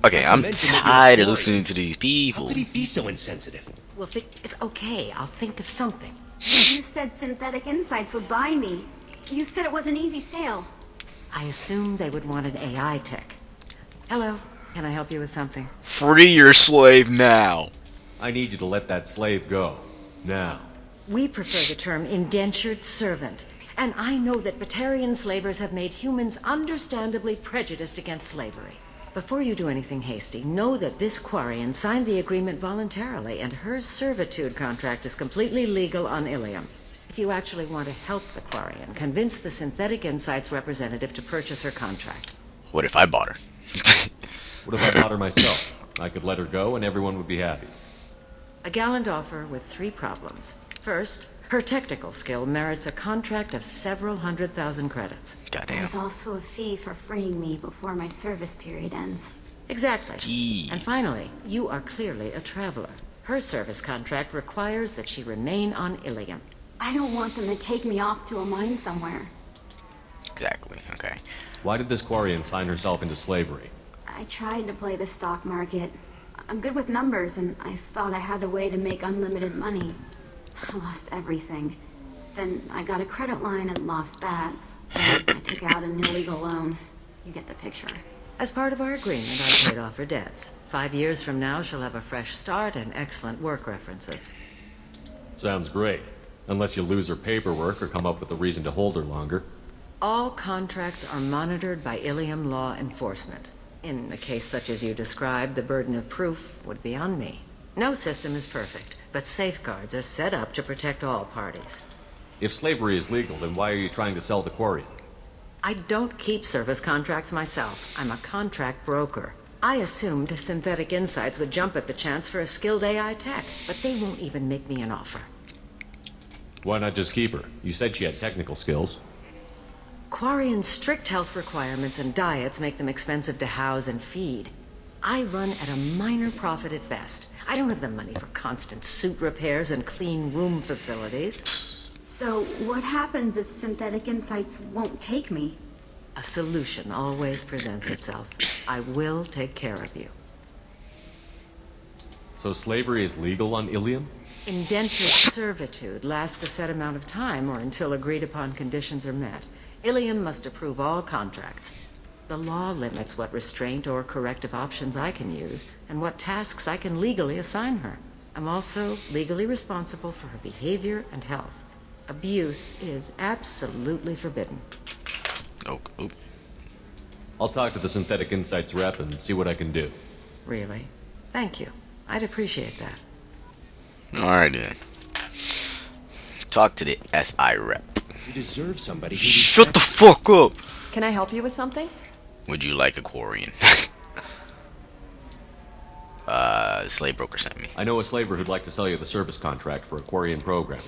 Okay, I'm tired of listening to these people. How could he be so insensitive? Well, it's okay. I'll think of something. You said Synthetic Insights would buy me. You said it was an easy sale. I assumed they would want an AI tech. Hello, can I help you with something? Free your slave now. I need you to let that slave go. Now. We prefer the term indentured servant. And I know that Batarian slavers have made humans understandably prejudiced against slavery. Before you do anything hasty, know that this Quarian signed the agreement voluntarily, and her servitude contract is completely legal on Ilium. If you actually want to help the Quarian, convince the Synthetic Insights representative to purchase her contract. What if I bought her? What if I bought her myself? I could let her go and everyone would be happy. A gallant offer with 3 problems. First, her technical skill merits a contract of several 100,000 credits. Goddamn. There's also a fee for freeing me before my service period ends. Exactly. Jeez. And finally, you are clearly a traveler. Her service contract requires that she remain on Ilium. I don't want them to take me off to a mine somewhere. Exactly, okay. Why did this Quarian sign herself into slavery? I tried to play the stock market. I'm good with numbers, and I thought I had a way to make unlimited money. I lost everything. Then I got a credit line and lost that. Then I took out an illegal loan. You get the picture. As part of our agreement, I paid off her debts. 5 years from now, she'll have a fresh start and excellent work references. Sounds great. Unless you lose her paperwork or come up with a reason to hold her longer. All contracts are monitored by Ilium law enforcement. In a case such as you described, the burden of proof would be on me. No system is perfect, but safeguards are set up to protect all parties. If slavery is legal, then why are you trying to sell the Quarian? I don't keep service contracts myself. I'm a contract broker. I assumed Synthetic Insights would jump at the chance for a skilled AI tech, but they won't even make me an offer. Why not just keep her? You said she had technical skills. Quarian's strict health requirements and diets make them expensive to house and feed. I run at a minor profit at best. I don't have the money for constant suit repairs and clean room facilities. So, what happens if Synthetic Insights won't take me? A solution always presents itself. I will take care of you. So slavery is legal on Ilium? Indentured servitude lasts a set amount of time or until agreed upon conditions are met. Ilium must approve all contracts. The law limits what restraint or corrective options I can use and what tasks I can legally assign her. I'm also legally responsible for her behavior and health. Abuse is absolutely forbidden. Oh. I'll talk to the Synthetic Insights rep and see what I can do. Really? Thank you. I'd appreciate that. Alright then. Talk to the SI rep. You deserve somebody who... Shut the fuck up! Can I help you with something? Would you like a Quarian? Slave broker sent me. I know a slaver who'd like to sell you the service contract for a Quarian programmer.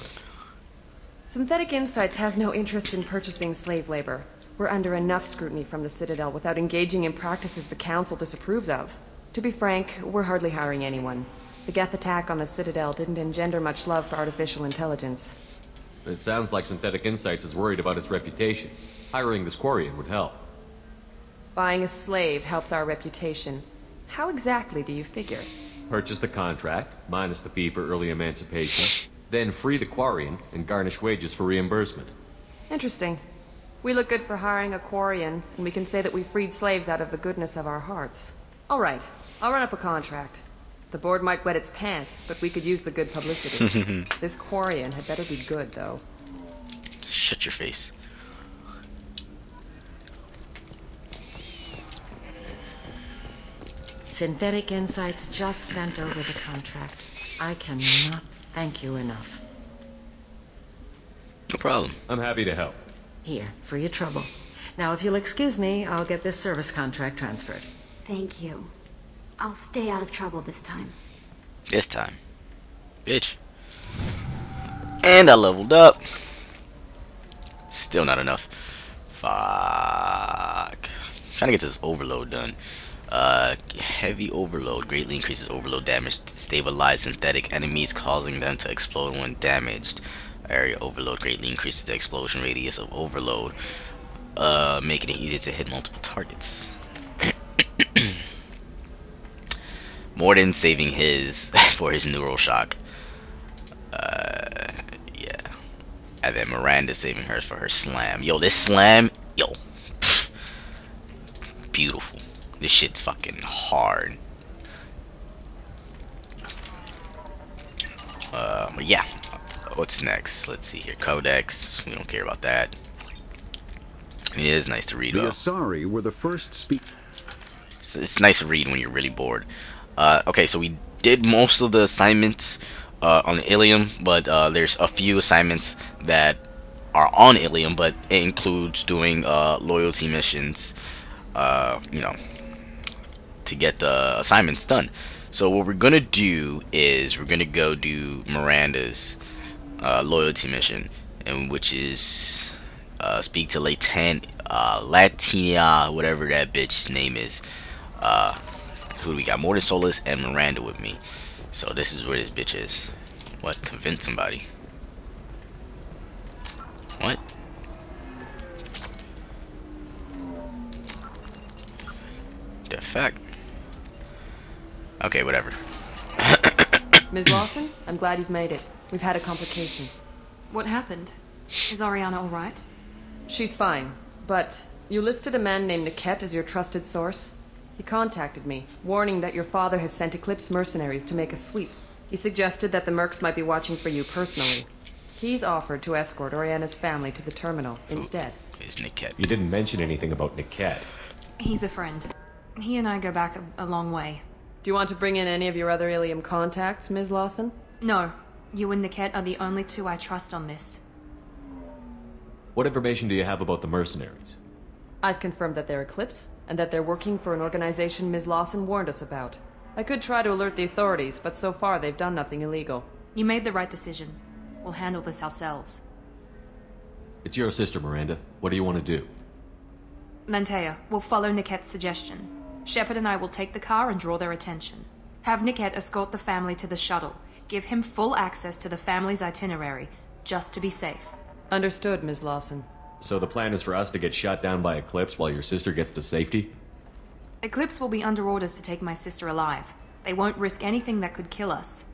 Synthetic Insights has no interest in purchasing slave labor. We're under enough scrutiny from the Citadel without engaging in practices the Council disapproves of. To be frank, we're hardly hiring anyone. The Geth attack on the Citadel didn't engender much love for artificial intelligence. It sounds like Synthetic Insights is worried about its reputation. Hiring this Quarian would help. Buying a slave helps our reputation. How exactly do you figure? Purchase the contract, minus the fee for early emancipation, then free the Quarian and garnish wages for reimbursement. Interesting. We look good for hiring a Quarian, and we can say that we freed slaves out of the goodness of our hearts. All right, I'll run up a contract. The board might wet its pants, but we could use the good publicity. This Quarian had better be good, though. Shut your face. Synthetic Insights just sent over the contract. I cannot thank you enough. No problem. I'm happy to help. Here, for your trouble. Now, if you'll excuse me, I'll get this service contract transferred. Thank you. I'll stay out of trouble this time. This time. Bitch. And I leveled up. Still not enough. Fuck. Trying to get this overload done. Heavy overload greatly increases overload damage to stabilize synthetic enemies, causing them to explode when damaged. Area overload greatly increases the explosion radius of overload, making it easier to hit multiple targets. Morden saving his for his neural shock. Yeah. And then Miranda saving hers for her slam. Yo, this slam, yo, pff, beautiful. This shit's fucking hard. But yeah, what's next? Let's see here. Codex. We don't care about that. It is nice to read. The Asari were the first It's nice to read when you're really bored. Okay, so we did most of the assignments on the Ilium, but there's a few assignments that are on Ilium, but it includes doing loyalty missions, you know, to get the assignments done. So what we're gonna do is we're gonna go do Miranda's loyalty mission, and which is speak to Latinia, whatever that bitch's name is. Who do we got? Mortis Solus and Miranda with me. So this is where this bitch is. What? Convince somebody. What? The fuck? Okay, whatever. Ms. Lawson, I'm glad you've made it. We've had a complication. What happened? Is Ariana all right? She's fine, but you listed a man named Niket as your trusted source. He contacted me, warning that your father has sent Eclipse mercenaries to make a sweep. He suggested that the mercs might be watching for you personally. He's offered to escort Oriana's family to the terminal instead. Is Niket? You didn't mention anything about Niket. He's a friend. He and I go back a long way. Do you want to bring in any of your other Ilium contacts, Ms. Lawson? No. You and Niket are the only two I trust on this. What information do you have about the mercenaries? I've confirmed that they're Eclipse, and that they're working for an organization Ms. Lawson warned us about. I could try to alert the authorities, but so far they've done nothing illegal. You made the right decision. We'll handle this ourselves. It's your sister, Miranda. What do you want to do? Lantea, we'll follow Niket's suggestion. Shepard and I will take the car and draw their attention. Have Niket escort the family to the shuttle. Give him full access to the family's itinerary, just to be safe. Understood, Ms. Lawson. So the plan is for us to get shot down by Eclipse while your sister gets to safety? Eclipse will be under orders to take my sister alive. They won't risk anything that could kill us.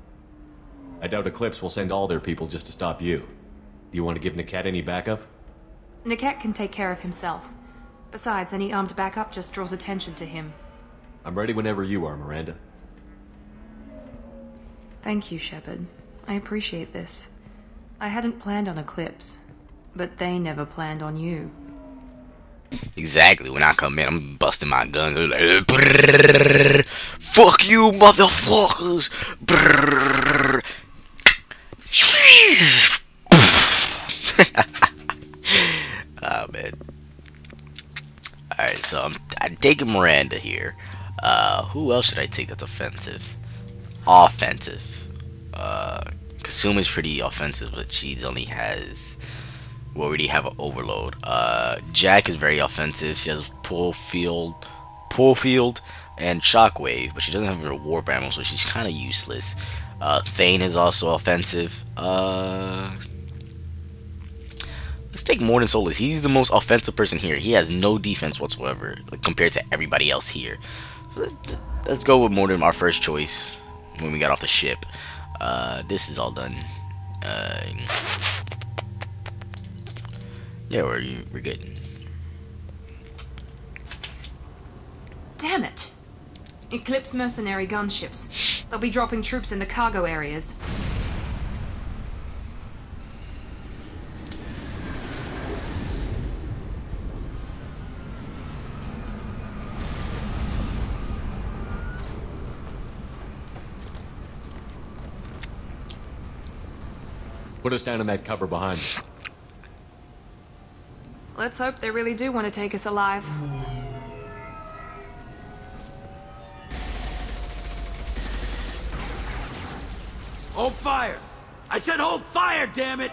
I doubt Eclipse will send all their people just to stop you. Do you want to give Niket any backup? Niket can take care of himself. Besides, any armed backup just draws attention to him. I'm ready whenever you are, Miranda. Thank you, Shepard. I appreciate this. I hadn't planned on Eclipse, but they never planned on you. Exactly. When I come in, I'm busting my guns. They're like, brrr, fuck you, motherfuckers. Brrr. Oh, man. Alright, so I'm taking Miranda here. Who else should I take that's offensive? Offensive. Kasuma's pretty offensive, but she only has... We already have an overload. Jack is very offensive. She has pull field, and shockwave, but she doesn't have her warp ammo, so she's kind of useless. Thane is also offensive. Let's take Morton Solus. He's the most offensive person here. He has no defense whatsoever, like, compared to everybody else here. So let's go with Morton, our first choice when we got off the ship. This is all done. Yeah, we're good. Damn it! Eclipse mercenary gunships. They'll be dropping troops in the cargo areas. Put us down in that cover behind you. Let's hope they really do want to take us alive. Hold fire! I said hold fire, damn it!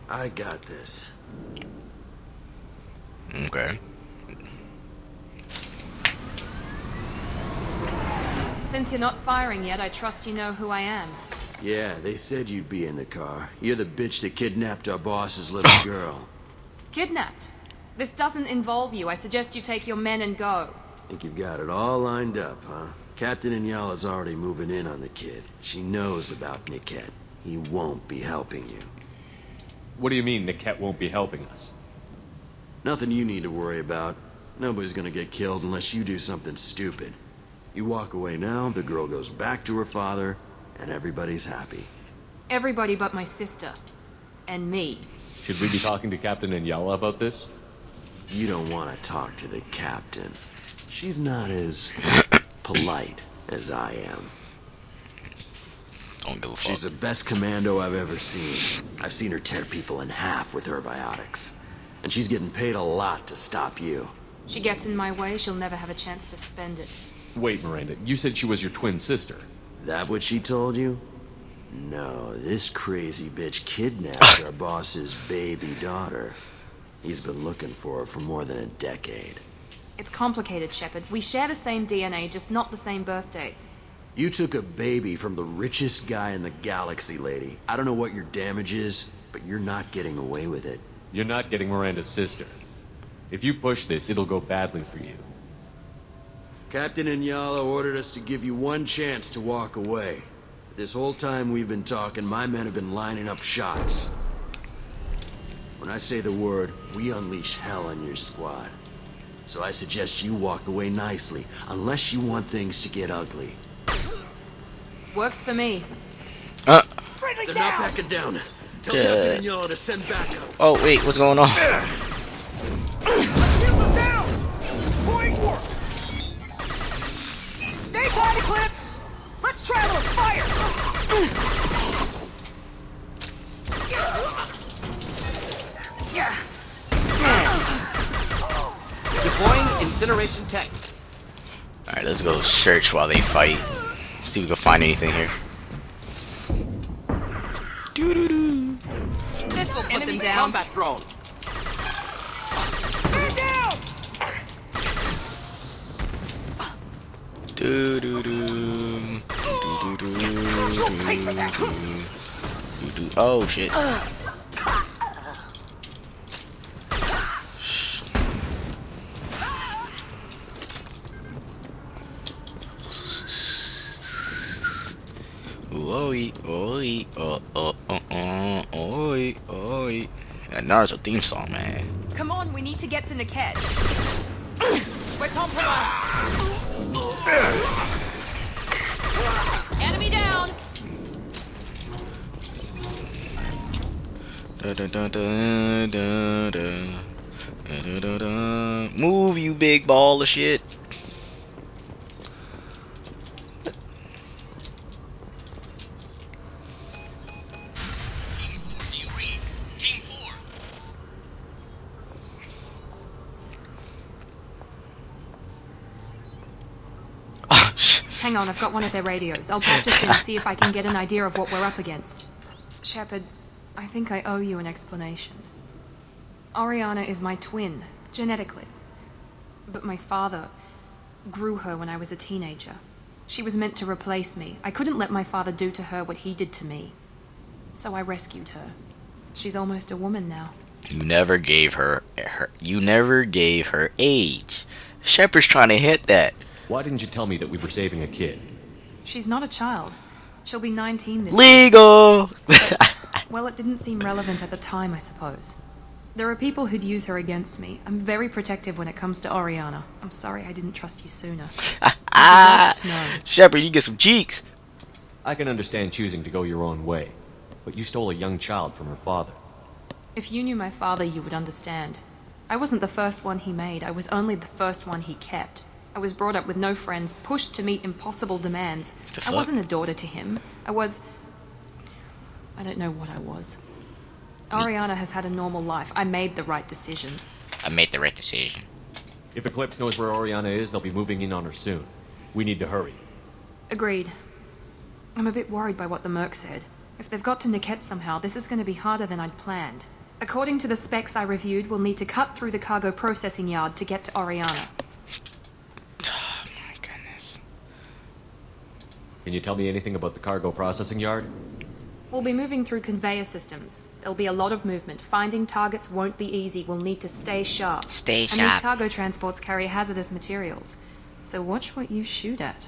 I got this. Okay. Since you're not firing yet, I trust you know who I am. Yeah, they said you'd be in the car. You're the bitch that kidnapped our boss's little girl. Kidnapped? This doesn't involve you. I suggest you take your men and go. Think you've got it all lined up, huh? Captain Inyala's already moving in on the kid. She knows about Niket. He won't be helping you. What do you mean Niket won't be helping us? Nothing you need to worry about. Nobody's gonna get killed unless you do something stupid. You walk away now, the girl goes back to her father, and everybody's happy. Everybody but my sister. And me. Should we be talking to Captain Inyala about this? You don't want to talk to the captain. She's not as polite as I am. Don't give a fuck. She's the best commando I've ever seen. I've seen her tear people in half with her biotics. And she's getting paid a lot to stop you. She gets in my way, she'll never have a chance to spend it. Wait, Miranda, you said she was your twin sister. That what she told you? No, this crazy bitch kidnapped our boss's baby daughter. He's been looking for her for more than a decade. It's complicated, Shepard. We share the same DNA, just not the same birthday. You took a baby from the richest guy in the galaxy, lady. I don't know what your damage is, but you're not getting away with it. You're not getting Miranda's sister. If you push this, it'll go badly for you. Captain Inyala ordered us to give you one chance to walk away. This whole time we've been talking, my men have been lining up shots. When I say the word, we unleash hell on your squad. So I suggest you walk away nicely, unless you want things to get ugly. Works for me. They're not backing down. Tell Captain Inyala to send backup. Oh, wait, what's going on? Stay tight, Eclipse! Let's travel and fire! Deploying incineration tank. Alright, let's go search while they fight. See if we can find anything here. Doo-doo-doo. This will put Enemy them down. combat drone. Man down! Doo-doo-doo. Doo-doo-doo. Oh, shit. Oi, oi, oi, oi. That Naruto theme song, man. Come on, we need to get to Niket. We're compromised! Enemy down! Da, da, da, da, da, da. Da, da, da, da. Move, you big ball of shit. Hang on, I've got one of their radios. I'll patch it in and see if I can get an idea of what we're up against. Shepard, I think I owe you an explanation. Oriana is my twin, genetically. But my father grew her when I was a teenager. She was meant to replace me. I couldn't let my father do to her what he did to me. So I rescued her. She's almost a woman now. You never gave her age. Shepard's trying to hit that. Why didn't you tell me that we were saving a kid? She's not a child. She'll be 19 this year. Legal. Well, it didn't seem relevant at the time, I suppose. There are people who'd use her against me. I'm very protective when it comes to Oriana. I'm sorry I didn't trust you sooner. I deserved to know. Shepard, you get some cheeks. I can understand choosing to go your own way, but you stole a young child from her father. If you knew my father, you would understand. I wasn't the first one he made. I was only the first one he kept. I was brought up with no friends, pushed to meet impossible demands. I wasn't a daughter to him. I don't know what I was. Oriana has had a normal life. I made the right decision. I made the right decision. If Eclipse knows where Oriana is, they'll be moving in on her soon. We need to hurry. Agreed. I'm a bit worried by what the Merc said. If they've got to Niket somehow, this is going to be harder than I'd planned. According to the specs I reviewed, we'll need to cut through the cargo processing yard to get to Oriana. Oh my goodness. Can you tell me anything about the cargo processing yard? We'll be moving through conveyor systems. There'll be a lot of movement. Finding targets won't be easy. We'll need to stay sharp. Stay And these sharp. cargo transports carry hazardous materials. So watch what you shoot at.